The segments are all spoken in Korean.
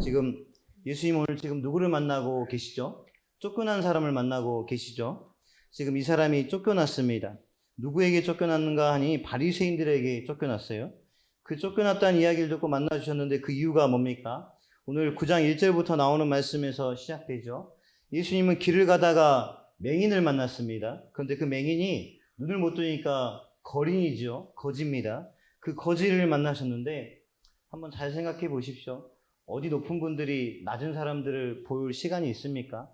지금 예수님 오늘 지금 누구를 만나고 계시죠? 쫓겨난 사람을 만나고 계시죠? 지금 이 사람이 쫓겨났습니다. 누구에게 쫓겨났는가 하니 바리새인들에게 쫓겨났어요. 그 쫓겨났다는 이야기를 듣고 만나주셨는데 그 이유가 뭡니까? 오늘 9장 1절부터 나오는 말씀에서 시작되죠. 예수님은 길을 가다가 맹인을 만났습니다. 그런데 그 맹인이 눈을 못 뜨니까 거린이죠. 거지입니다. 그 거지를 만나셨는데 한번 잘 생각해 보십시오. 어디 높은 분들이 낮은 사람들을 볼 시간이 있습니까?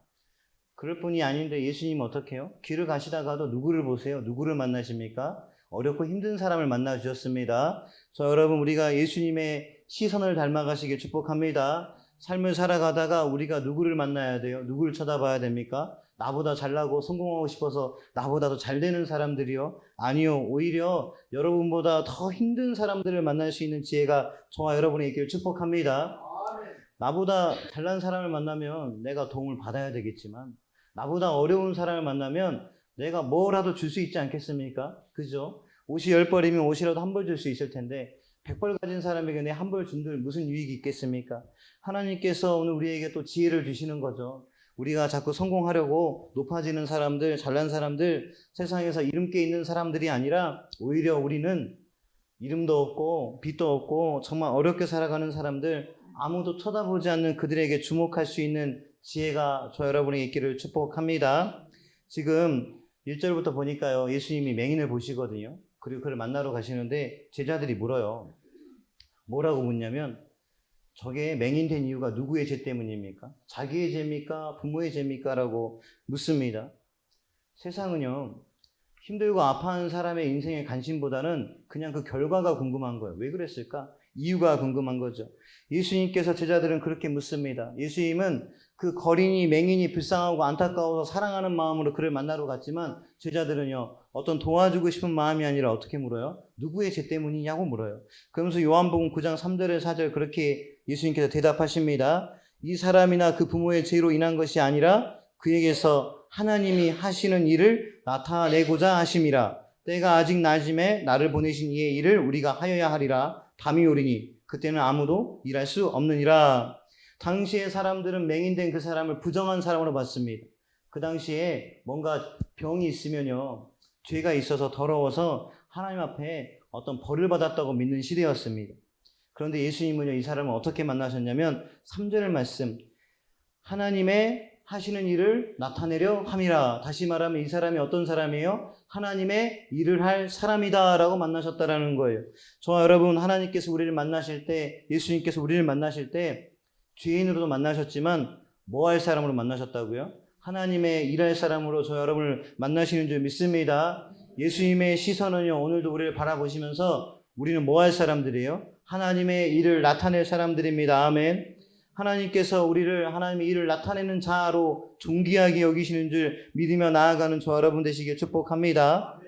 그럴 뿐이 아닌데 예수님은 어떻게 해요? 길을 가시다가도 누구를 보세요? 누구를 만나십니까? 어렵고 힘든 사람을 만나 주셨습니다. 여러분, 우리가 예수님의 시선을 닮아가시길 축복합니다. 삶을 살아가다가 우리가 누구를 만나야 돼요? 누구를 쳐다봐야 됩니까? 나보다 잘나고 성공하고 싶어서 나보다 더 잘 되는 사람들이요? 아니요. 오히려 여러분보다 더 힘든 사람들을 만날 수 있는 지혜가 저와 여러분의 있기를 축복합니다. 나보다 잘난 사람을 만나면 내가 도움을 받아야 되겠지만 나보다 어려운 사람을 만나면 내가 뭐라도 줄 수 있지 않겠습니까? 그죠? 옷이 10벌이면 옷이라도 한 벌 줄 수 있을 텐데 100벌 가진 사람에게 내 한 벌 준들 무슨 유익이 있겠습니까? 하나님께서 오늘 우리에게 또 지혜를 주시는 거죠. 우리가 자꾸 성공하려고 높아지는 사람들, 잘난 사람들, 세상에서 이름께 있는 사람들이 아니라 오히려 우리는 이름도 없고 빚도 없고 정말 어렵게 살아가는 사람들, 아무도 쳐다보지 않는 그들에게 주목할 수 있는 지혜가 저 여러분에게 있기를 축복합니다. 지금 1절부터 보니까요, 예수님이 맹인을 보시거든요. 그리고 그를 만나러 가시는데 제자들이 물어요. 뭐라고 묻냐면 저게 맹인된 이유가 누구의 죄 때문입니까? 자기의 죄입니까? 부모의 죄입니까? 라고 묻습니다. 세상은요, 힘들고 아파하는 사람의 인생의 관심보다는 그냥 그 결과가 궁금한 거예요. 왜 그랬을까? 이유가 궁금한 거죠. 예수님께서 제자들은 그렇게 묻습니다. 예수님은 그 거린이, 맹인이 불쌍하고 안타까워서 사랑하는 마음으로 그를 만나러 갔지만 제자들은요, 어떤 도와주고 싶은 마음이 아니라 어떻게 물어요? 누구의 죄 때문이냐고 물어요. 그러면서 요한복음 9장 3절에 4절 그렇게 예수님께서 대답하십니다. 이 사람이나 그 부모의 죄로 인한 것이 아니라 그에게서 하나님이 하시는 일을 나타내고자 하심이라. 때가 아직 낮음에 나를 보내신 이의 일을 우리가 하여야 하리라. 밤이 오리니 그때는 아무도 일할 수 없느니라. 당시의 사람들은 맹인된 그 사람을 부정한 사람으로 봤습니다. 그 당시에 뭔가 병이 있으면요, 죄가 있어서 더러워서 하나님 앞에 어떤 벌을 받았다고 믿는 시대였습니다. 그런데 예수님은요, 이 사람을 어떻게 만나셨냐면 3절 말씀, 하나님의 하시는 일을 나타내려 함이라. 다시 말하면 이 사람이 어떤 사람이에요? 하나님의 일을 할 사람이다 라고 만나셨다라는 거예요. 저와 여러분, 하나님께서 우리를 만나실 때, 예수님께서 우리를 만나실 때 죄인으로도 만나셨지만 뭐 할 사람으로 만나셨다고요? 하나님의 일할 사람으로 저 여러분을 만나시는 줄 믿습니다. 예수님의 시선은요, 오늘도 우리를 바라보시면서 우리는 뭐 할 사람들이에요? 하나님의 일을 나타낼 사람들입니다. 아멘. 하나님께서 우리를 하나님의 일을 나타내는 자로 존귀하게 여기시는 줄 믿으며 나아가는 저 여러분 되시길 축복합니다.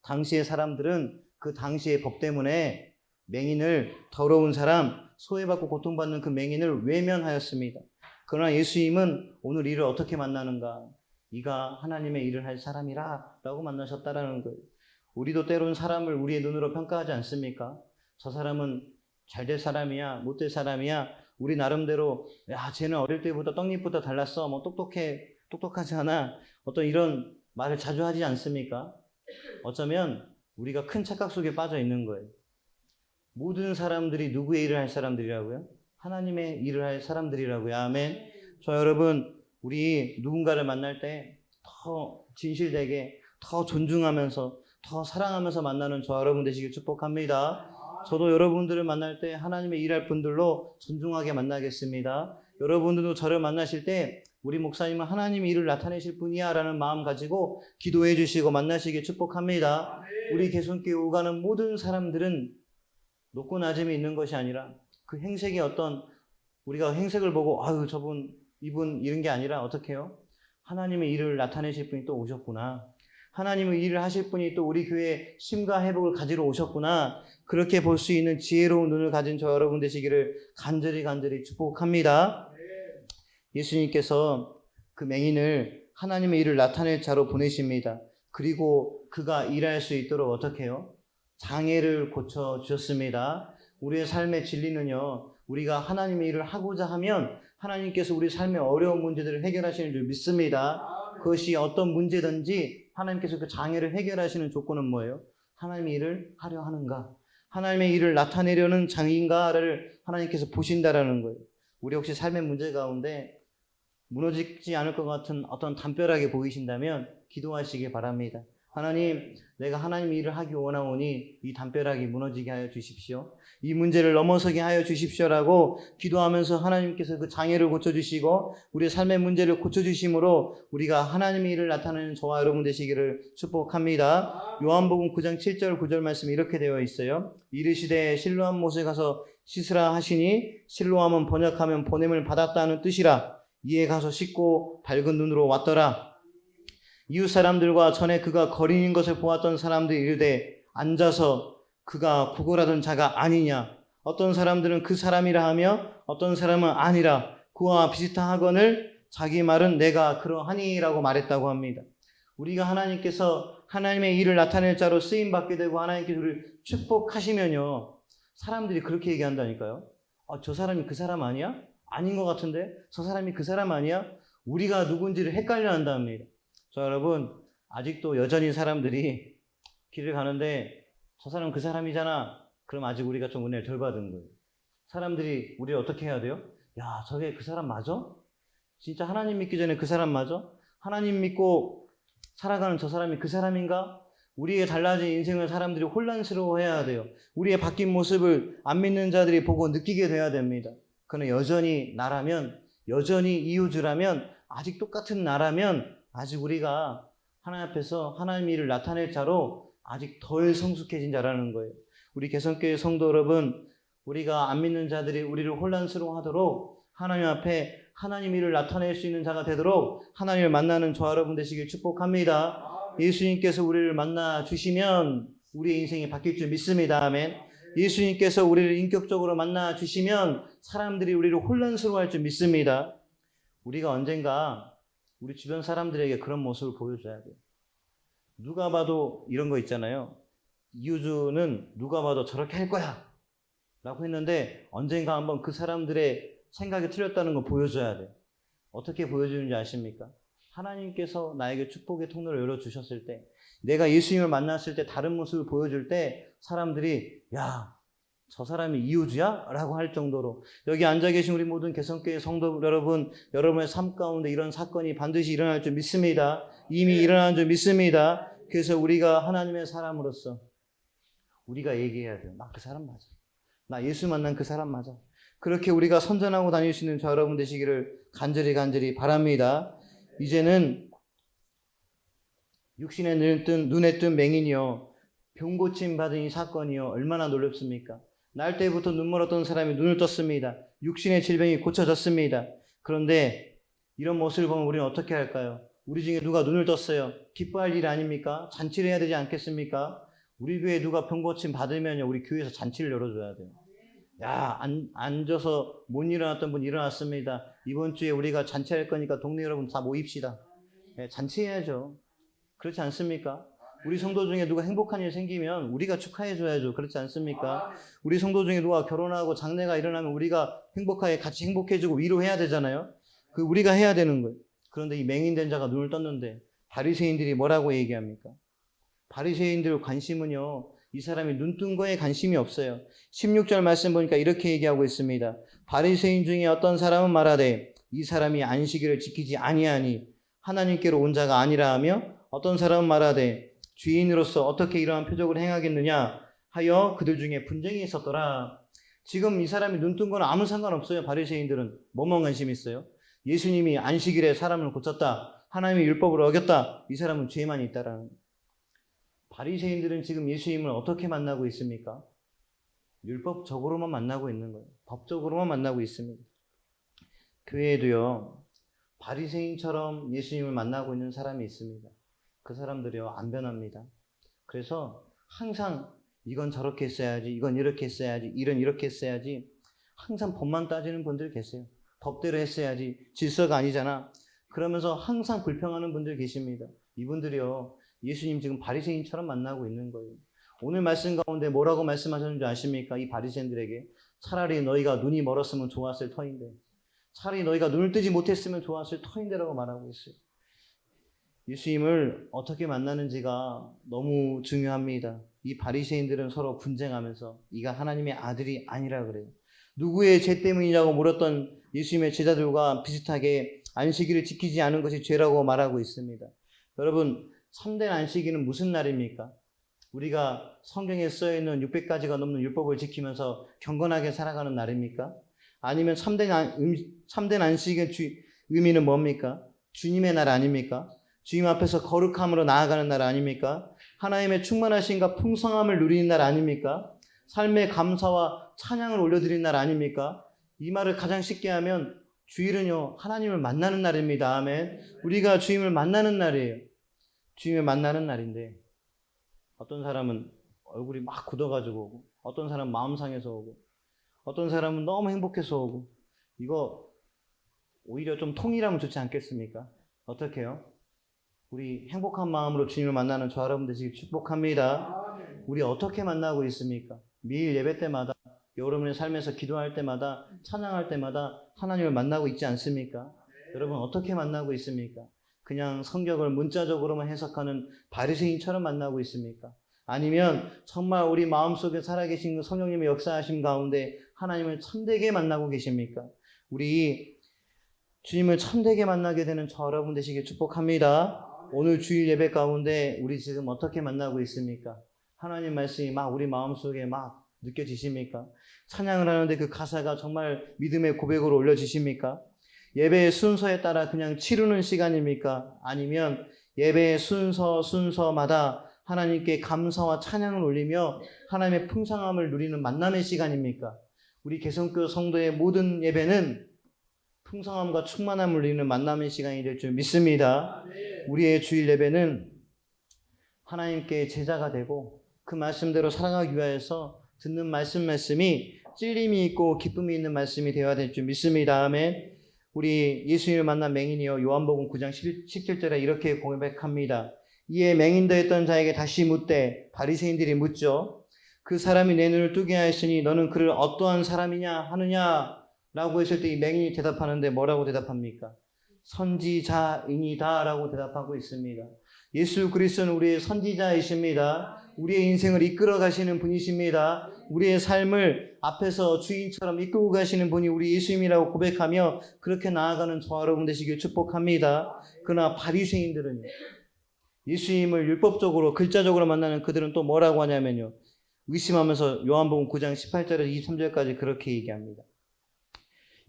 당시의 사람들은 그 당시의 법 때문에 맹인을, 더러운 사람, 소외받고 고통받는 그 맹인을 외면하였습니다. 그러나 예수님은 오늘 이를 어떻게 만나는가? 이가 하나님의 일을 할 사람이라 라고 만나셨다라는 거예요. 우리도 때로는 사람을 우리의 눈으로 평가하지 않습니까? 저 사람은 잘 될 사람이야, 못 될 사람이야. 우리 나름대로 야, 쟤는 어릴 때보다 떡잎보다 달랐어. 뭐 똑똑하지 않아. 어떤 이런 말을 자주 하지 않습니까? 어쩌면 우리가 큰 착각 속에 빠져 있는 거예요. 모든 사람들이 누구의 일을 할 사람들이라고요? 하나님의 일을 할 사람들이라고요. 아멘. 저 여러분, 우리 누군가를 만날 때 더 진실되게, 더 존중하면서, 더 사랑하면서 만나는 저 여러분 되시길 축복합니다. 저도 여러분들을 만날 때 하나님의 일할 분들로 존중하게 만나겠습니다. 여러분들도 저를 만나실 때 우리 목사님은 하나님의 일을 나타내실 분이야 라는 마음 가지고 기도해 주시고 만나시길 축복합니다. 우리 개손교회 오가는 모든 사람들은 높고 낮음이 있는 것이 아니라 그 행색이 어떤, 우리가 행색을 보고 아유 저분 이분 이런 게 아니라 어떻게 해요? 하나님의 일을 나타내실 분이 또 오셨구나. 하나님의 일을 하실 분이 또 우리 교회에 심과 회복을 가지러 오셨구나. 그렇게 볼 수 있는 지혜로운 눈을 가진 저 여러분 되시기를 간절히 축복합니다. 예수님께서 그 맹인을 하나님의 일을 나타낼 자로 보내십니다. 그리고 그가 일할 수 있도록 어떻게 해요? 장애를 고쳐주셨습니다. 우리의 삶의 진리는요, 우리가 하나님의 일을 하고자 하면 하나님께서 우리 삶의 어려운 문제들을 해결하시는 줄 믿습니다. 그것이 어떤 문제든지 하나님께서 그 장애를 해결하시는 조건은 뭐예요? 하나님의 일을 하려 하는가? 하나님의 일을 나타내려는 장인가를 하나님께서 보신다라는 거예요. 우리 혹시 삶의 문제 가운데 무너지지 않을 것 같은 어떤 담벼락이 보이신다면 기도하시기 바랍니다. 하나님, 내가 하나님의 일을 하기 원하오니 이 담벼락이 무너지게 하여 주십시오. 이 문제를 넘어서게 하여 주십시오라고 기도하면서 하나님께서 그 장애를 고쳐주시고 우리의 삶의 문제를 고쳐주심으로 우리가 하나님의 일을 나타내는 저와 여러분 되시기를 축복합니다. 요한복음 9장 7절 9절 말씀이 이렇게 되어 있어요. 이르시되 실로암 못에 가서 씻으라 하시니 실로암은 번역하면 보냄을 받았다는 뜻이라. 이에 가서 씻고 밝은 눈으로 왔더라. 이웃 사람들과 전에 그가 거린인 것을 보았던 사람들이 이르되 앉아서 그가 구걸하던 자가 아니냐. 어떤 사람들은 그 사람이라 하며 어떤 사람은 아니라 그와 비슷하거늘 자기 말은 내가 그러하니라고 말했다고 합니다. 우리가 하나님께서 하나님의 일을 나타낼 자로 쓰임받게 되고 하나님께서 우리를 축복하시면요, 사람들이 그렇게 얘기한다니까요. 저 사람이 그 사람 아니야? 아닌 것 같은데? 저 사람이 그 사람 아니야? 우리가 누군지를 헷갈려 한답니다. 자, 여러분, 아직도 여전히 사람들이 길을 가는데 저 사람 그 사람이잖아. 그럼 아직 우리가 좀 은혜를 덜 받은 거예요. 사람들이 우리를 어떻게 해야 돼요? 야, 저게 그 사람 맞아? 진짜 하나님 믿기 전에 그 사람 맞아? 하나님 믿고 살아가는 저 사람이 그 사람인가? 우리의 달라진 인생을 사람들이 혼란스러워해야 돼요. 우리의 바뀐 모습을 안 믿는 자들이 보고 느끼게 돼야 됩니다. 그러나 여전히 나라면, 여전히 이웃이라면, 아직 똑같은 나라면 아직 우리가 하나님 앞에서 하나님의 일을 나타낼 자로 아직 덜 성숙해진 자라는 거예요. 우리 개성교회 성도 여러분, 우리가 안 믿는 자들이 우리를 혼란스러워하도록 하나님 앞에 하나님 일을 나타낼 수 있는 자가 되도록 하나님을 만나는 저와 여러분 되시길 축복합니다. 예수님께서 우리를 만나 주시면 우리의 인생이 바뀔 줄 믿습니다. 아멘. 예수님께서 우리를 인격적으로 만나 주시면 사람들이 우리를 혼란스러워할 줄 믿습니다. 우리가 언젠가 우리 주변 사람들에게 그런 모습을 보여줘야 돼요. 누가 봐도 이런 거 있잖아요. 이우주는 누가 봐도 저렇게 할 거야 라고 했는데 언젠가 한번 그 사람들의 생각이 틀렸다는 거 보여줘야 돼요. 어떻게 보여주는지 아십니까? 하나님께서 나에게 축복의 통로를 열어주셨을 때, 내가 예수님을 만났을 때 다른 모습을 보여줄 때 사람들이 야, 저 사람이 이우주야? 라고 할 정도로, 여기 앉아 계신 우리 모든 개성교회 성도 여러분, 여러분의 삶 가운데 이런 사건이 반드시 일어날 줄 믿습니다. 이미 일어난 줄 믿습니다. 그래서 우리가 하나님의 사람으로서 우리가 얘기해야 돼요. 나 그 사람 맞아. 나 예수 만난 그 사람 맞아. 그렇게 우리가 선전하고 다닐 수 있는 저 여러분 되시기를 간절히 바랍니다. 이제는 육신에 눈에 뜬 맹인이요, 병 고침 받은 이 사건이요, 얼마나 놀랍습니까? 날 때부터 눈 멀었던 사람이 눈을 떴습니다. 육신의 질병이 고쳐졌습니다. 그런데 이런 모습을 보면 우리는 어떻게 할까요? 우리 중에 누가 눈을 떴어요? 기뻐할 일 아닙니까? 잔치를 해야 되지 않겠습니까? 우리 교회에 누가 병 고침 받으면요, 우리 교회에서 잔치를 열어줘야 돼요. 야, 앉아서 못 일어났던 분 일어났습니다. 이번 주에 우리가 잔치할 거니까 동네 여러분 다 모입시다. 네, 잔치해야죠. 그렇지 않습니까? 우리 성도 중에 누가 행복한 일 생기면 우리가 축하해줘야죠. 그렇지 않습니까? 우리 성도 중에 누가 결혼하고 장래가 일어나면 우리가 행복하게 같이 행복해지고 위로해야 되잖아요. 그 우리가 해야 되는 거예요. 그런데 이 맹인된 자가 눈을 떴는데 바리새인들이 뭐라고 얘기합니까? 바리새인들 관심은요, 이 사람이 눈 뜬 거에 관심이 없어요. 16절 말씀 보니까 이렇게 얘기하고 있습니다. 바리새인 중에 어떤 사람은 말하되 이 사람이 안식일을 지키지 아니하니 하나님께로 온 자가 아니라 하며, 어떤 사람은 말하되 죄인으로서 어떻게 이러한 표적을 행하겠느냐 하여 그들 중에 분쟁이 있었더라. 지금 이 사람이 눈 뜬 건 아무 상관없어요. 바리새인들은 뭐만 관심 있어요? 예수님이 안식일에 사람을 고쳤다, 하나님의 율법을 어겼다, 이 사람은 죄만 있다라는. 바리새인들은 지금 예수님을 어떻게 만나고 있습니까? 율법적으로만 만나고 있는 거예요. 법적으로만 만나고 있습니다. 교회에도요, 바리새인처럼 예수님을 만나고 있는 사람이 있습니다. 그 사람들이요, 안 변합니다. 그래서 항상 이건 저렇게 했어야지, 이건 이렇게 했어야지, 일은 이렇게 했어야지, 항상 법만 따지는 분들 계세요. 법대로 했어야지, 질서가 아니잖아. 그러면서 항상 불평하는 분들 계십니다. 이분들이요, 예수님 지금 바리새인처럼 만나고 있는 거예요. 오늘 말씀 가운데 뭐라고 말씀하셨는지 아십니까? 이 바리새인들에게 차라리 너희가 눈이 멀었으면 좋았을 터인데, 차라리 너희가 눈을 뜨지 못했으면 좋았을 터인데라고 말하고 있어요. 예수님을 어떻게 만나는지가 너무 중요합니다. 이 바리새인들은 서로 분쟁하면서 이가 하나님의 아들이 아니라 그래요. 누구의 죄 때문이냐고 물었던 예수님의 제자들과 비슷하게 안식일을 지키지 않은 것이 죄라고 말하고 있습니다. 여러분, 참된 안식일은 무슨 날입니까? 우리가 성경에 써있는 600가지가 넘는 율법을 지키면서 경건하게 살아가는 날입니까? 아니면 참된 안식의 의미는 뭡니까? 주님의 날 아닙니까? 주님 앞에서 거룩함으로 나아가는 날 아닙니까? 하나님의 충만하심과 풍성함을 누리는 날 아닙니까? 삶의 감사와 찬양을 올려드리는 날 아닙니까? 이 말을 가장 쉽게 하면 주일은요, 하나님을 만나는 날입니다. 아멘. 우리가 주님을 만나는 날이에요. 주님을 만나는 날인데 어떤 사람은 얼굴이 막 굳어가지고 오고, 어떤 사람은 마음 상해서 오고, 어떤 사람은 너무 행복해서 오고, 이거 오히려 좀 통일하면 좋지 않겠습니까? 어떻게 해요? 우리 행복한 마음으로 주님을 만나는 저 여러분 되시길 축복합니다. 우리 어떻게 만나고 있습니까? 매일 예배 때마다, 여러분의 삶에서 기도할 때마다, 찬양할 때마다 하나님을 만나고 있지 않습니까? 여러분 어떻게 만나고 있습니까? 그냥 성경을 문자적으로만 해석하는 바리새인처럼 만나고 있습니까? 아니면 정말 우리 마음속에 살아계신 성령님의 역사하심 가운데 하나님을 참되게 만나고 계십니까? 우리 주님을 참되게 만나게 되는 저 여러분 되시길 축복합니다. 오늘 주일 예배 가운데 우리 지금 어떻게 만나고 있습니까? 하나님 말씀이 막 우리 마음속에 막 느껴지십니까? 찬양을 하는데 그 가사가 정말 믿음의 고백으로 올려지십니까? 예배의 순서에 따라 그냥 치르는 시간입니까? 아니면 예배의 순서마다 하나님께 감사와 찬양을 올리며 하나님의 풍성함을 누리는 만남의 시간입니까? 우리 개성교 성도의 모든 예배는 풍성함과 충만함을 누리는 만남의 시간이 될 줄 믿습니다. 우리의 주일 예배는 하나님께 제자가 되고 그 말씀대로 살아가기 위해서 듣는 말씀이 찔림이 있고 기쁨이 있는 말씀이 되어야 될 줄 믿습니다. 아멘. 우리 예수님을 만난 맹인이요 요한복음 9장 17절에 이렇게 고백합니다. 이에 맹인되었던 자에게 다시 묻되, 바리새인들이 묻죠. 그 사람이 내 눈을 뜨게 하였으니 너는 그를 어떠한 사람이냐 하느냐 라고 했을 때 이 맹인이 대답하는데 뭐라고 대답합니까? 선지자이니다 라고 대답하고 있습니다. 예수 그리스도는 우리의 선지자이십니다. 우리의 인생을 이끌어 가시는 분이십니다. 우리의 삶을 앞에서 주인처럼 이끌고 가시는 분이 우리 예수님이라고 고백하며 그렇게 나아가는 저와 여러분 되시길 축복합니다. 그러나 바리새인들은요, 예수님을 율법적으로 글자적으로 만나는 그들은 또 뭐라고 하냐면요, 의심하면서 요한복음 9장 18절에서 23절까지 그렇게 얘기합니다.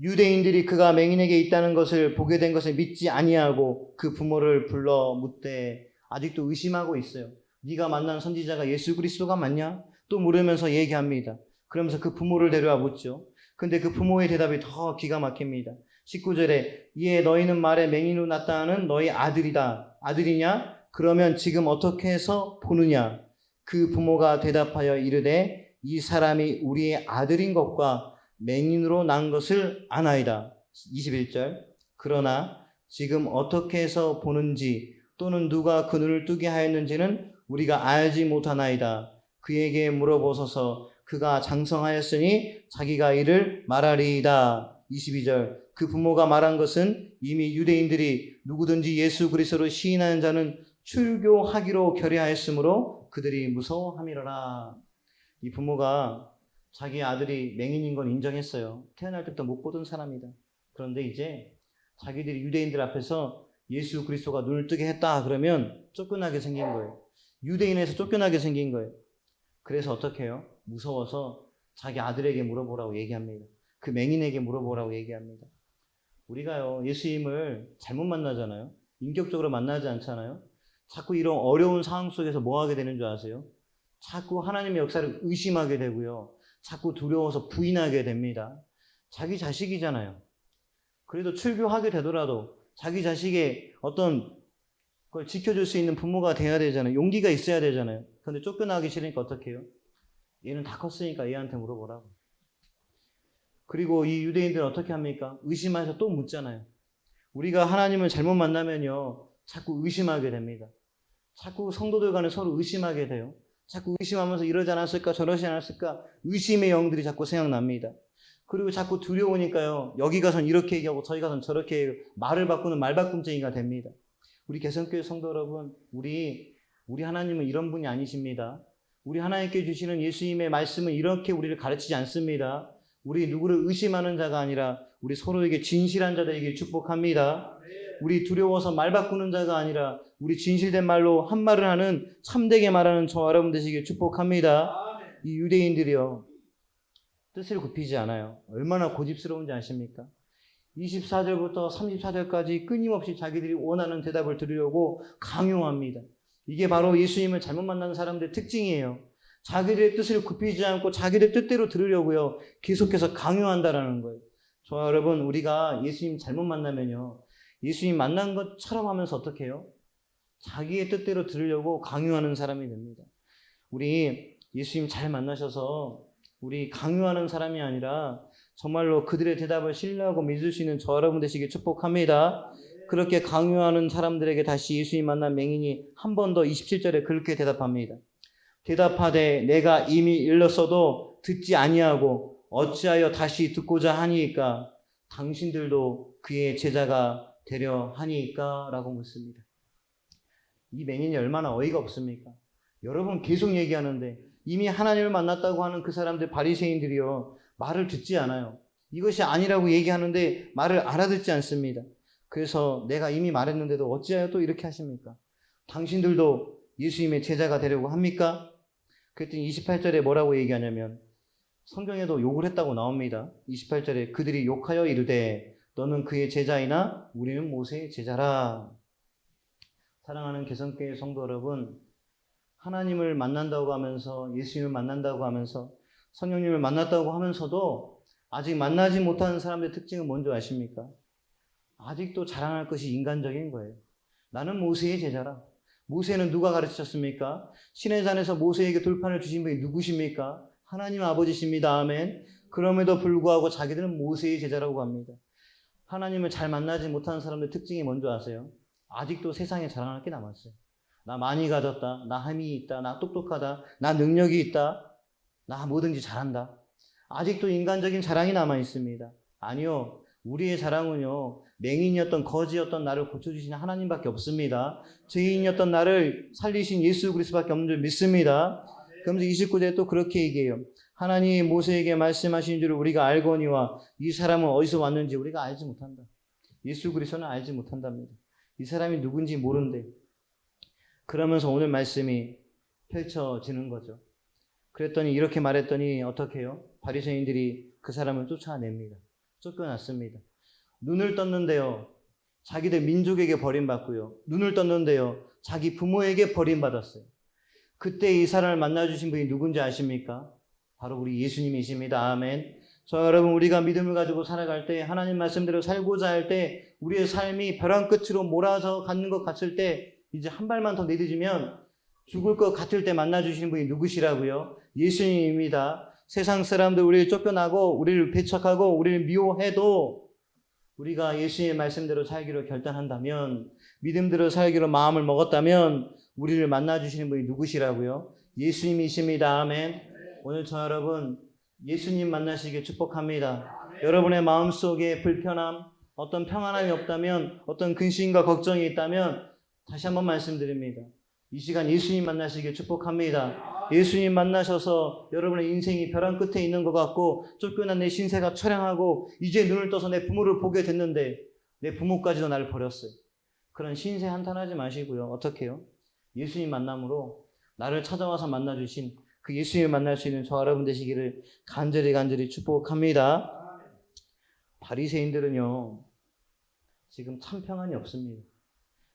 유대인들이 그가 맹인에게 있다는 것을 보게 된 것을 믿지 아니하고 그 부모를 불러 묻되, 아직도 의심하고 있어요. 네가 만난 선지자가 예수 그리스도가 맞냐? 또 물으면서 얘기합니다. 그러면서 그 부모를 데려와 묻죠. 근데 그 부모의 대답이 더 기가 막힙니다. 19절에 이에 너희는 말에 맹인으로 났다는 너희 아들이다. 아들이냐? 그러면 지금 어떻게 해서 보느냐? 그 부모가 대답하여 이르되 이 사람이 우리의 아들인 것과 맹인으로 난 것을 아나이다. 21절 그러나 지금 어떻게 해서 보는지 또는 누가 그 눈을 뜨게 하였는지는 우리가 알지 못하나이다. 그에게 물어보소서. 그가 장성하였으니 자기가 이를 말하리이다. 22절 그 부모가 말한 것은 이미 유대인들이 누구든지 예수 그리스도를 시인하는 자는 출교하기로 결의하였으므로 그들이 무서워함이로라. 이 부모가 자기 아들이 맹인인 건 인정했어요. 태어날 때부터 못 보던 사람이다. 그런데 이제 자기들이 유대인들 앞에서 예수 그리스도가 눈을 뜨게 했다 그러면 쫓겨나게 생긴 거예요. 유대인에서 쫓겨나게 생긴 거예요. 그래서 어떻게 해요? 무서워서 자기 아들에게 물어보라고 얘기합니다. 그 맹인에게 물어보라고 얘기합니다. 우리가요, 예수님을 잘못 만나잖아요. 인격적으로 만나지 않잖아요. 자꾸 이런 어려운 상황 속에서 뭐 하게 되는 줄 아세요? 자꾸 하나님의 역사를 의심하게 되고요. 자꾸 두려워서 부인하게 됩니다. 자기 자식이잖아요. 그래도 출교하게 되더라도 자기 자식의 어떤 걸 지켜줄 수 있는 부모가 돼야 되잖아요. 용기가 있어야 되잖아요. 그런데 쫓겨나기 싫으니까 어떻게 해요? 얘는 다 컸으니까 얘한테 물어보라고. 그리고 이 유대인들은 어떻게 합니까? 의심해서 또 묻잖아요. 우리가 하나님을 잘못 만나면요, 자꾸 의심하게 됩니다. 자꾸 성도들 간에 서로 의심하게 돼요. 자꾸 의심하면서 이러지 않았을까 저러지 않았을까 의심의 영들이 자꾸 생각납니다. 그리고 자꾸 두려우니까요. 여기 가선 이렇게 얘기하고 저기 가선 저렇게 얘기하고 말을 바꾸는 말바꿈쟁이가 됩니다. 우리 개성교회 성도 여러분, 우리 하나님은 이런 분이 아니십니다. 우리 하나님께 주시는 예수님의 말씀은 이렇게 우리를 가르치지 않습니다. 우리 누구를 의심하는 자가 아니라 우리 서로에게 진실한 자들에게 축복합니다. 우리 두려워서 말 바꾸는 자가 아니라 우리 진실된 말로 한 말을 하는 참되게 말하는 저와 여러분 되시길 축복합니다. 이 유대인들이요. 뜻을 굽히지 않아요. 얼마나 고집스러운지 아십니까? 24절부터 34절까지 끊임없이 자기들이 원하는 대답을 들으려고 강요합니다. 이게 바로 예수님을 잘못 만나는 사람들의 특징이에요. 자기들의 뜻을 굽히지 않고 자기들 뜻대로 들으려고요. 계속해서 강요한다라는 거예요. 저와 여러분, 우리가 예수님 잘못 만나면요. 예수님 만난 것처럼 하면서 어떻게 해요? 자기의 뜻대로 들으려고 강요하는 사람이 됩니다. 우리 예수님 잘 만나셔서 우리 강요하는 사람이 아니라 정말로 그들의 대답을 신뢰하고 믿을 수 있는 저 여러분 되시길 축복합니다. 그렇게 강요하는 사람들에게 다시 예수님 만난 맹인이 한 번 더 27절에 그렇게 대답합니다. 대답하되 내가 이미 일렀어도 듣지 아니하고 어찌하여 다시 듣고자 하니까 당신들도 그의 제자가 되려 하니까 라고 묻습니다. 이 맹인이 얼마나 어이가 없습니까? 여러분 계속 얘기하는데 이미 하나님을 만났다고 하는 그 사람들 바리새인들이요 말을 듣지 않아요. 이것이 아니라고 얘기하는데 말을 알아듣지 않습니다. 그래서 내가 이미 말했는데도 어찌하여 또 이렇게 하십니까? 당신들도 예수님의 제자가 되려고 합니까? 그랬더니 28절에 뭐라고 얘기하냐면 성경에도 욕을 했다고 나옵니다. 28절에 그들이 욕하여 이르되 너는 그의 제자이나 우리는 모세의 제자라. 사랑하는 개성교회 성도 여러분, 하나님을 만난다고 하면서 예수님을 만난다고 하면서 성령님을 만났다고 하면서도 아직 만나지 못하는 사람들의 특징은 뭔지 아십니까? 아직도 자랑할 것이 인간적인 거예요. 나는 모세의 제자라. 모세는 누가 가르치셨습니까? 신의 산에서 모세에게 돌판을 주신 분이 누구십니까? 하나님 아버지십니다. 아멘. 그럼에도 불구하고 자기들은 모세의 제자라고 합니다. 하나님을 잘 만나지 못하는 사람들의 특징이 뭔지 아세요? 아직도 세상에 자랑할 게 남았어요. 나 많이 가졌다. 나 힘이 있다. 나 똑똑하다. 나 능력이 있다. 나 뭐든지 잘한다. 아직도 인간적인 자랑이 남아 있습니다. 아니요. 우리의 자랑은요. 맹인이었던 거지였던 나를 고쳐주신 하나님밖에 없습니다. 죄인이었던 나를 살리신 예수 그리스도밖에 없는 줄 믿습니다. 그러면서 29절에 또 그렇게 얘기해요. 하나님이 모세에게 말씀하신 줄 우리가 알거니와 이 사람은 어디서 왔는지 우리가 알지 못한다. 예수 그리스도는 알지 못한답니다. 이 사람이 누군지 모른대. 그러면서 오늘 말씀이 펼쳐지는 거죠. 그랬더니 이렇게 말했더니 어떻게 해요? 바리새인들이 그 사람을 쫓아냅니다. 쫓겨났습니다. 눈을 떴는데요. 자기들 민족에게 버림받고요. 눈을 떴는데요. 자기 부모에게 버림받았어요. 그때 이 사람을 만나주신 분이 누군지 아십니까? 바로 우리 예수님이십니다. 아멘. 저 여러분, 우리가 믿음을 가지고 살아갈 때 하나님 말씀대로 살고자 할 때 우리의 삶이 벼랑 끝으로 몰아져 가는 것 같을 때 이제 한 발만 더 내딛으면 죽을 것 같을 때 만나주시는 분이 누구시라고요? 예수님입니다. 세상 사람들 우리를 쫓겨나고 우리를 배척하고 우리를 미워해도 우리가 예수님의 말씀대로 살기로 결단한다면, 믿음대로 살기로 마음을 먹었다면 우리를 만나주시는 분이 누구시라고요? 예수님이십니다. 아멘. 오늘 저 여러분 예수님 만나시길 축복합니다. 여러분의 마음속에 불편함, 어떤 평안함이 없다면, 어떤 근심과 걱정이 있다면 다시 한번 말씀드립니다. 이 시간 예수님 만나시길 축복합니다. 예수님 만나셔서 여러분의 인생이 벼랑 끝에 있는 것 같고 쫓겨난 내 신세가 처량하고 이제 눈을 떠서 내 부모를 보게 됐는데 내 부모까지도 나를 버렸어요. 그런 신세 한탄하지 마시고요. 어떻게 해요? 예수님 만남으로 나를 찾아와서 만나주신 그 예수님을 만날 수 있는 저 여러분 되시기를 간절히 축복합니다. 바리새인들은요 지금 참 평안이 없습니다.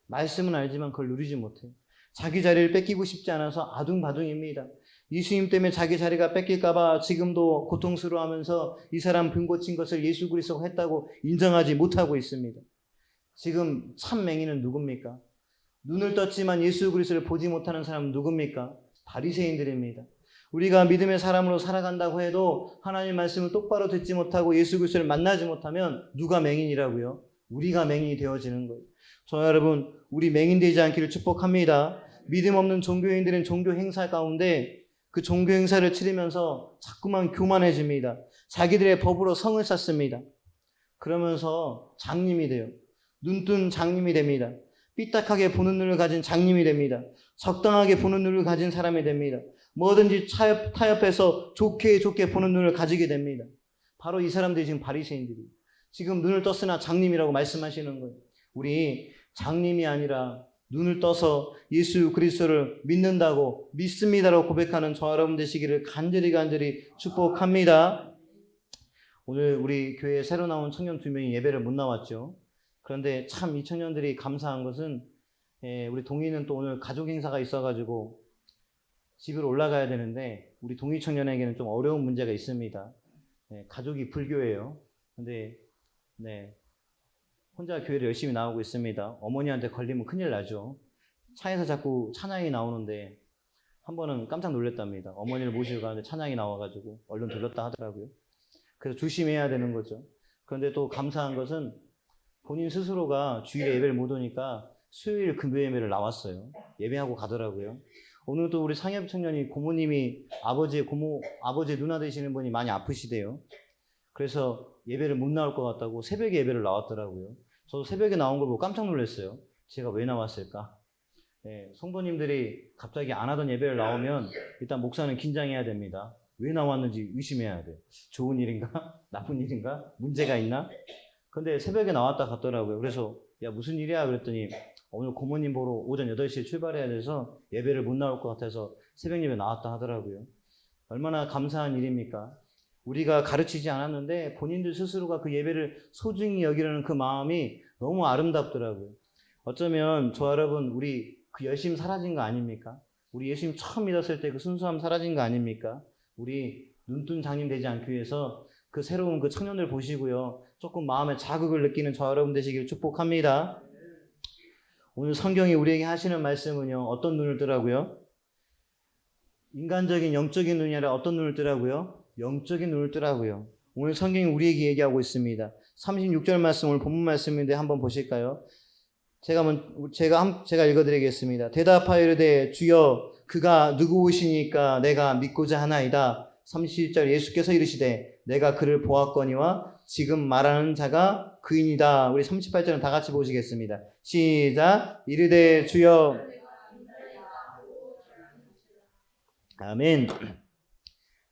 말씀은 알지만 그걸 누리지 못해요. 자기 자리를 뺏기고 싶지 않아서 아둥바둥입니다. 예수님 때문에 자기 자리가 뺏길까 봐 지금도 고통스러워하면서 이 사람 분 고친 것을 예수 그리스도가 했다고 인정하지 못하고 있습니다. 지금 참 맹인은 누굽니까? 눈을 떴지만 예수 그리스도를 보지 못하는 사람은 누굽니까? 바리새인들입니다. 우리가 믿음의 사람으로 살아간다고 해도 하나님 말씀을 똑바로 듣지 못하고 예수 그리스도를 만나지 못하면 누가 맹인이라고요? 우리가 맹인이 되어지는 거예요. 저 여러분, 우리 맹인 되지 않기를 축복합니다. 믿음 없는 종교인들은 종교 행사 가운데 그 종교 행사를 치르면서 자꾸만 교만해집니다. 자기들의 법으로 성을 쌓습니다. 그러면서 장님이 돼요. 눈뜬 장님이 됩니다. 삐딱하게 보는 눈을 가진 장님이 됩니다. 적당하게 보는 눈을 가진 사람이 됩니다. 뭐든지 타협해서 좋게 보는 눈을 가지게 됩니다. 바로 이 사람들이 지금 바리새인들이 지금 눈을 떴으나 장님이라고 말씀하시는 거예요. 우리 장님이 아니라 눈을 떠서 예수 그리스도를 믿는다고 믿습니다라고 고백하는 저와 여러분 되시기를 간절히 축복합니다. 오늘 우리 교회에 새로 나온 청년 2명이 예배를 못 나왔죠. 그런데 참 이 청년들이 감사한 것은 우리 동희는 또 오늘 가족 행사가 있어가지고 집으로 올라가야 되는데 우리 동희 청년에게는 좀 어려운 문제가 있습니다. 가족이 불교예요. 근데 혼자 교회를 열심히 나오고 있습니다. 어머니한테 걸리면 큰일 나죠. 차에서 자꾸 찬양이 나오는데 한 번은 깜짝 놀랐답니다. 어머니를 모시고 가는데 찬양이 나와가지고 얼른 돌렸다 하더라고요. 그래서 조심해야 되는 거죠. 그런데 또 감사한 것은 본인 스스로가 주일에 예배를 못 오니까 수요일 금요 예배를 나왔어요. 예배하고 가더라고요. 오늘 또 우리 상엽 청년이 고모님이 아버지의 누나 되시는 분이 많이 아프시대요. 그래서 예배를 못 나올 것 같다고 새벽에 예배를 나왔더라고요. 저도 새벽에 나온 걸 보고 깜짝 놀랐어요. 제가 왜 나왔을까? 성도님들이 갑자기 안 하던 예배를 나오면 일단 목사는 긴장해야 됩니다. 왜 나왔는지 의심해야 돼요. 좋은 일인가? 나쁜 일인가? 문제가 있나? 근데 새벽에 나왔다 갔더라고요. 그래서 야 무슨 일이야? 그랬더니 오늘 고모님 보러 오전 8시에 출발해야 돼서 예배를 못 나올 것 같아서 새벽 예배 나왔다 하더라고요. 얼마나 감사한 일입니까? 우리가 가르치지 않았는데 본인들 스스로가 그 예배를 소중히 여기려는 그 마음이 너무 아름답더라고요. 어쩌면 저 여러분 우리 그 열심 사라진 거 아닙니까? 우리 예수님 처음 믿었을 때 그 순수함 사라진 거 아닙니까? 우리 눈뜬 장님 되지 않기 위해서 그 새로운 그 청년들 보시고요. 조금 마음에 자극을 느끼는 저 여러분 되시길 축복합니다. 오늘 성경이 우리에게 하시는 말씀은요. 어떤 눈을 뜨라고요? 인간적인 영적인 눈이 아니라 어떤 눈을 뜨라고요? 영적인 눈을 뜨라고요. 오늘 성경이 우리에게 얘기하고 있습니다. 36절 말씀 오늘 본문 말씀인데 한번 보실까요? 제가 읽어드리겠습니다. 대답하여 이르되 주여 그가 누구이시니까 내가 믿고자 하나이다. 37절 예수께서 이르시되 내가 그를 보았거니와 지금 말하는 자가 그인이다. 우리 38절은 다 같이 보시겠습니다. 시작. 이르되 주여. 아멘.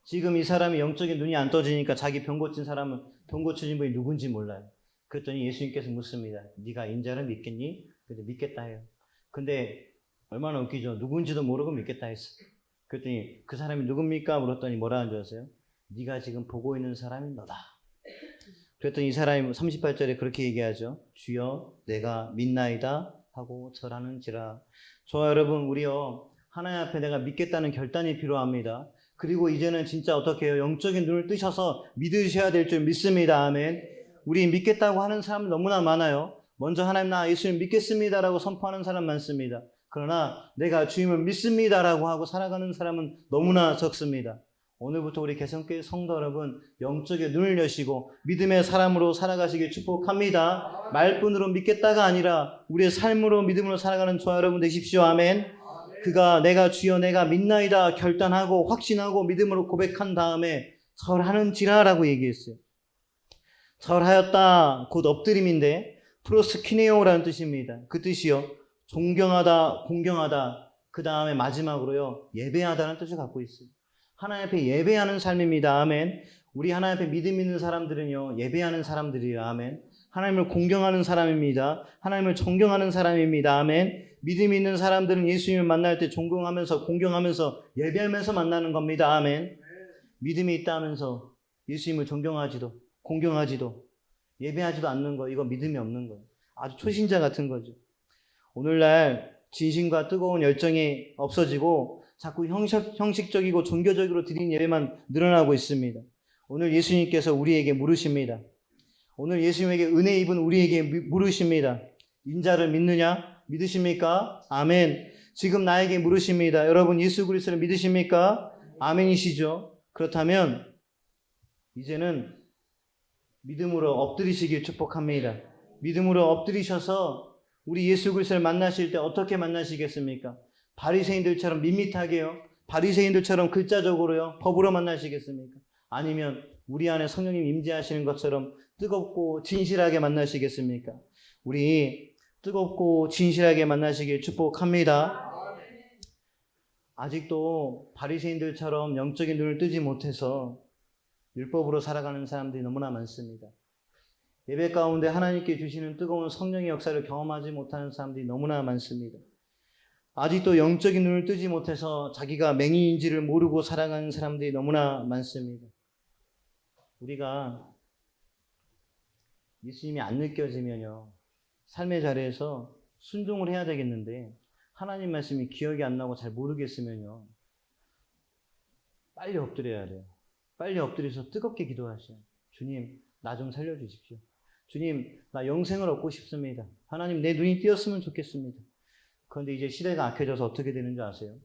지금 이 사람이 영적인 눈이 안 떠지니까 자기 병 고친 사람은 병 고쳐진 분이 누군지 몰라요. 그랬더니 예수님께서 묻습니다. 네가 인자를 믿겠니? 그래서 믿겠다 해요. 근데 얼마나 웃기죠. 누군지도 모르고 믿겠다 했어. 그랬더니 그 사람이 누굽니까? 물었더니 뭐라는 줄 아세요? 네가 지금 보고 있는 사람이 너다. 그랬더니 이 사람이 38절에 그렇게 얘기하죠. 주여 내가 믿나이다 하고 절하는지라. 저와 여러분 우리요 하나님 앞에 내가 믿겠다는 결단이 필요합니다. 그리고 이제는 진짜 어떻게 해요? 영적인 눈을 뜨셔서 믿으셔야 될 줄 믿습니다. 아멘. 우리 믿겠다고 하는 사람 너무나 많아요. 먼저 하나님 나 예수님 믿겠습니다라고 선포하는 사람 많습니다. 그러나 내가 주님을 믿습니다라고 하고 살아가는 사람은 너무나 적습니다. 오늘부터 우리 개성교회 성도 여러분 영적인 눈을 여시고 믿음의 사람으로 살아가시길 축복합니다. 말뿐으로 믿겠다가 아니라 우리의 삶으로 믿음으로 살아가는 저와 여러분 되십시오. 아멘. 그가 내가 주여 내가 믿나이다 결단하고 확신하고 믿음으로 고백한 다음에 절하는지라라고 얘기했어요. 절하였다 곧 엎드림인데 프로스키네오라는 뜻입니다. 그 뜻이요 존경하다 공경하다 그 다음에 마지막으로요 예배하다는 뜻을 갖고 있어요. 하나님 앞에 예배하는 삶입니다. 아멘. 우리 하나님 앞에 믿음 있는 사람들은요 예배하는 사람들이에요. 아멘. 하나님을 공경하는 사람입니다. 하나님을 존경하는 사람입니다. 아멘. 믿음 있는 사람들은 예수님을 만날 때 존경하면서 공경하면서 예배하면서 만나는 겁니다. 아멘. 믿음이 있다면서 예수님을 존경하지도 공경하지도 예배하지도 않는 거 이거 믿음이 없는 거예요. 아주 초신자 같은 거죠. 오늘날 진심과 뜨거운 열정이 없어지고 자꾸 형식적이고 종교적으로 드리는 예배만 늘어나고 있습니다. 오늘 예수님께서 우리에게 물으십니다. 오늘 예수님에게 은혜 입은 우리에게 물으십니다. 인자를 믿느냐? 믿으십니까? 아멘. 지금 나에게 물으십니다. 여러분 예수 그리스도를 믿으십니까? 아멘이시죠? 그렇다면 이제는 믿음으로 엎드리시길 축복합니다. 믿음으로 엎드리셔서 우리 예수 그리스도를 만나실 때 어떻게 만나시겠습니까? 바리새인들처럼 밋밋하게요? 바리새인들처럼 글자적으로요? 법으로 만나시겠습니까? 아니면 우리 안에 성령님 임재하시는 것처럼 뜨겁고 진실하게 만나시겠습니까? 우리 뜨겁고 진실하게 만나시길 축복합니다. 아직도 바리새인들처럼 영적인 눈을 뜨지 못해서 율법으로 살아가는 사람들이 너무나 많습니다. 예배 가운데 하나님께 주시는 뜨거운 성령의 역사를 경험하지 못하는 사람들이 너무나 많습니다. 아직도 영적인 눈을 뜨지 못해서 자기가 맹인인지를 모르고 살아가는 사람들이 너무나 많습니다. 우리가 예수님이 안 느껴지면요, 삶의 자리에서 순종을 해야 되겠는데 하나님 말씀이 기억이 안 나고 잘 모르겠으면요, 빨리 엎드려야 돼요. 빨리 엎드려서 뜨겁게 기도하셔요. 주님, 나 좀 살려주십시오. 주님, 나 영생을 얻고 싶습니다. 하나님, 내 눈이 띄었으면 좋겠습니다. 그런데 이제 시대가 악해져서 어떻게 되는 줄 아세요?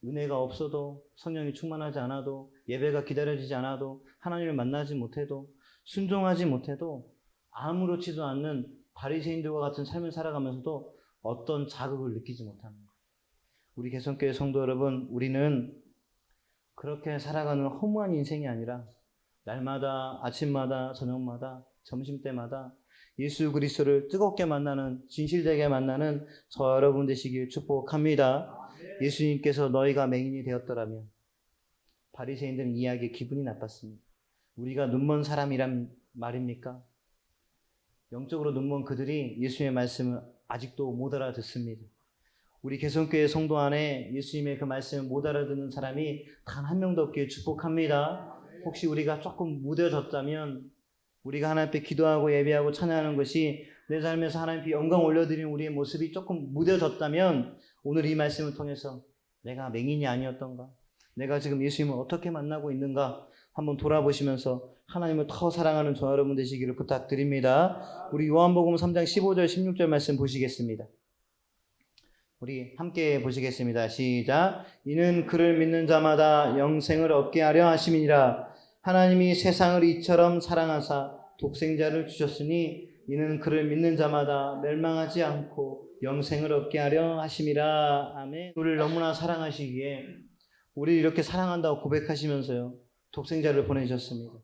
은혜가 없어도, 성령이 충만하지 않아도, 예배가 기다려지지 않아도, 하나님을 만나지 못해도, 순종하지 못해도 아무렇지도 않는 바리새인들과 같은 삶을 살아가면서도 어떤 자극을 느끼지 못하는 거예요. 우리 개성교회 성도 여러분, 우리는 그렇게 살아가는 허무한 인생이 아니라 날마다, 아침마다, 저녁마다, 점심때마다 예수 그리스도를 뜨겁게 만나는, 진실되게 만나는 저 여러분 되시길 축복합니다. 예수님께서 너희가 맹인이 되었더라면, 바리새인들은 이야기에 기분이 나빴습니다. 우리가 눈먼 사람이란 말입니까? 영적으로 눈먼 그들이 예수님의 말씀을 아직도 못 알아듣습니다. 우리 개성교회 성도 안에 예수님의 그 말씀을 못 알아듣는 사람이 단 한 명도 없기를 축복합니다. 혹시 우리가 조금 무뎌졌다면, 우리가 하나님 앞에 기도하고 예배하고 찬양하는 것이 내 삶에서 하나님께 영광 올려드리는 우리의 모습이 조금 무뎌졌다면, 오늘 이 말씀을 통해서 내가 맹인이 아니었던가, 내가 지금 예수님을 어떻게 만나고 있는가 한번 돌아보시면서 하나님을 더 사랑하는 저 여러분 되시기를 부탁드립니다. 우리 요한복음 3장 15절 16절 말씀 보시겠습니다. 우리 함께 보시겠습니다. 시작. 이는 그를 믿는 자마다 영생을 얻게 하려 하심이니라. 하나님이 세상을 이처럼 사랑하사 독생자를 주셨으니 이는 그를 믿는 자마다 멸망하지 않고 영생을 얻게 하려 하심이라. 아멘. 우리를 너무나 사랑하시기에 우리를 이렇게 사랑한다고 고백하시면서요, 독생자를 보내주셨습니다.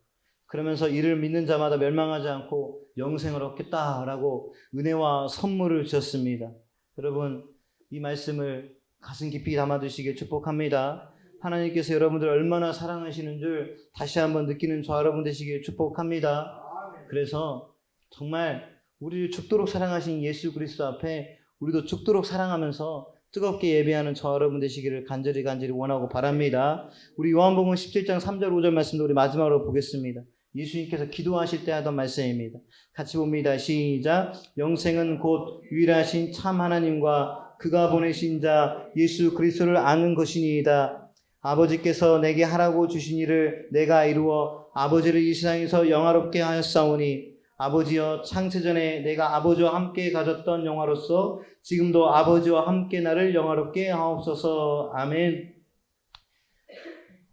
그러면서 이를 믿는 자마다 멸망하지 않고 영생을 얻겠다라고 은혜와 선물을 주셨습니다. 여러분, 이 말씀을 가슴 깊이 담아두시길 축복합니다. 하나님께서 여러분들 얼마나 사랑하시는 줄 다시 한번 느끼는 저 여러분 되시길 축복합니다. 그래서 정말 우리를 죽도록 사랑하신 예수 그리스도 앞에 우리도 죽도록 사랑하면서 뜨겁게 예배하는 저 여러분 되시기를 간절히 원하고 바랍니다. 우리 요한복음 17장 3절 5절 말씀도 우리 마지막으로 보겠습니다. 예수님께서 기도하실 때 하던 말씀입니다. 같이 봅니다. 시작. 영생은 곧 유일하신 참 하나님과 그가 보내신 자 예수 그리스도를 아는 것이니이다. 아버지께서 내게 하라고 주신 일을 내가 이루어 아버지를 이 세상에서 영화롭게 하였사오니 아버지여, 창세전에 내가 아버지와 함께 가졌던 영화로서 지금도 아버지와 함께 나를 영화롭게 하옵소서. 아멘.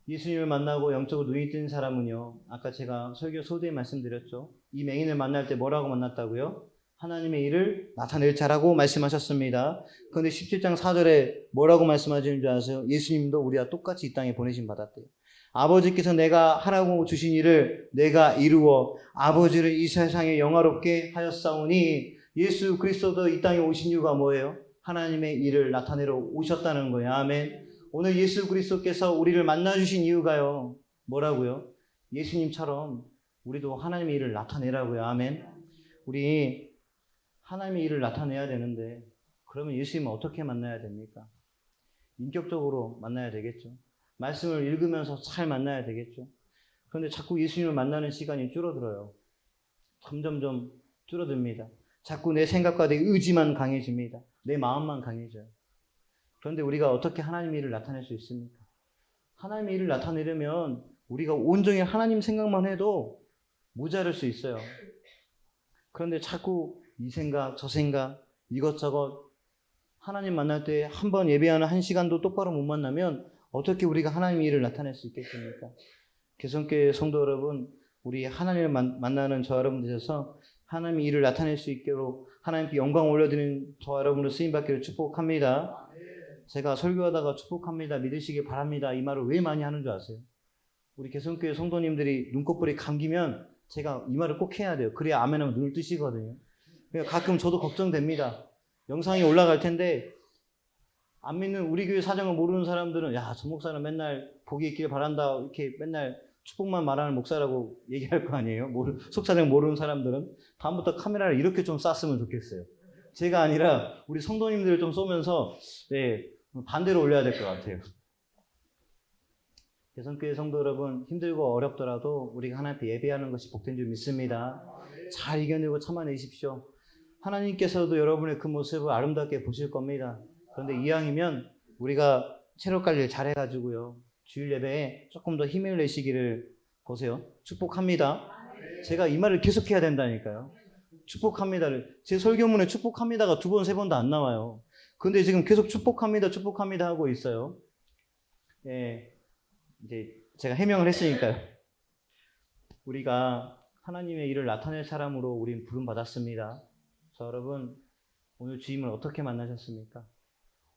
예수님을 만나고 영적으로 눈이 뜬 사람은요, 아까 제가 설교 소두에 말씀드렸죠. 이 맹인을 만날 때 뭐라고 만났다고요? 하나님의 일을 나타낼 자라고 말씀하셨습니다. 그런데 17장 4절에 뭐라고 말씀하시는 줄 아세요? 예수님도 우리와 똑같이 이 땅에 보내심 받았대요. 아버지께서 내가 하라고 주신 일을 내가 이루어 아버지를 이 세상에 영화롭게 하였사오니, 예수 그리스도도 이 땅에 오신 이유가 뭐예요? 하나님의 일을 나타내러 오셨다는 거예요. 아멘. 오늘 예수 그리스도께서 우리를 만나주신 이유가요, 뭐라고요? 예수님처럼 우리도 하나님의 일을 나타내라고요. 아멘. 우리 하나님의 일을 나타내야 되는데, 그러면 예수님은 어떻게 만나야 됩니까? 인격적으로 만나야 되겠죠. 말씀을 읽으면서 잘 만나야 되겠죠. 그런데 자꾸 예수님을 만나는 시간이 줄어들어요. 점점점 줄어듭니다. 자꾸 내 생각과 내 의지만 강해집니다. 내 마음만 강해져요. 그런데 우리가 어떻게 하나님의 일을 나타낼 수 있습니까? 하나님의 일을 나타내려면 우리가 온종일 하나님 생각만 해도 모자랄 수 있어요. 그런데 자꾸 이 생각, 저 생각, 이것저것, 하나님 만날 때 한 번 예배하는 1시간도 똑바로 못 만나면 어떻게 우리가 하나님의 일을 나타낼 수 있겠습니까? 개성교회 성도 여러분, 우리 하나님을 만나는 저 여러분 되셔서 하나님의 일을 나타낼 수 있도록 하나님께 영광 올려드리는 저 여러분을 쓰임받기를 축복합니다. 제가 설교하다가 축복합니다, 믿으시길 바랍니다, 이 말을 왜 많이 하는 줄 아세요? 우리 개성교회 성도님들이 눈꺼풀이 감기면 제가 이 말을 꼭 해야 돼요. 그래야 아멘하면 눈을 뜨시거든요. 그러니까 가끔 저도 걱정됩니다. 영상이 올라갈 텐데 안 믿는 우리 교회 사정을 모르는 사람들은 야, 저 목사는 맨날 복이 있길 바란다 이렇게 맨날 축복만 말하는 목사라고 얘기할 거 아니에요. 속사정 모르는 사람들은 다음부터 카메라를 이렇게 좀 쐈으면 좋겠어요. 제가 아니라 우리 성도님들을 좀 쏘면서 반대로 올려야 될 것 같아요. 개성교회 성도 여러분, 힘들고 어렵더라도 우리가 하나님 앞에 예배하는 것이 복된 줄 믿습니다. 잘 이겨내고 참아내십시오. 하나님께서도 여러분의 그 모습을 아름답게 보실 겁니다. 그런데 이왕이면 우리가 체력 관리를 잘 해가지고요, 주일 예배에 조금 더 힘을 내시기를 보세요. 축복합니다. 제가 이 말을 계속 해야 된다니까요. 축복합니다를. 제 설교문에 축복합니다가 2번, 3번도 안 나와요. 근데 지금 계속 축복합니다, 축복합니다 하고 있어요. 이제 제가 해명을 했으니까요. 우리가 하나님의 일을 나타낼 사람으로 우린 부름받았습니다. 자, 여러분, 오늘 주님을 어떻게 만나셨습니까?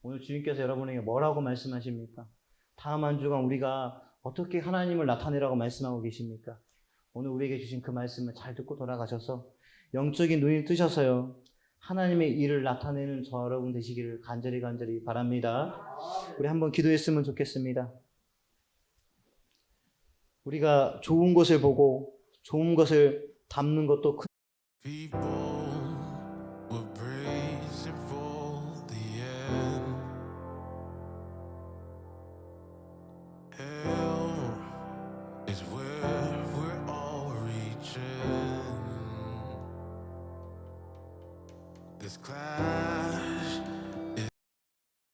오늘 주님께서 여러분에게 뭐라고 말씀하십니까? 다음 한 주간 우리가 어떻게 하나님을 나타내라고 말씀하고 계십니까? 오늘 우리에게 주신 그 말씀을 잘 듣고 돌아가셔서 영적인 눈이 뜨셔서요, 하나님의 일을 나타내는 저 여러분 되시기를 간절히 바랍니다. 우리 한번 기도했으면 좋겠습니다. 우리가 좋은 것을 보고 좋은 것을 담는 것도 큰 People were bracing for the end.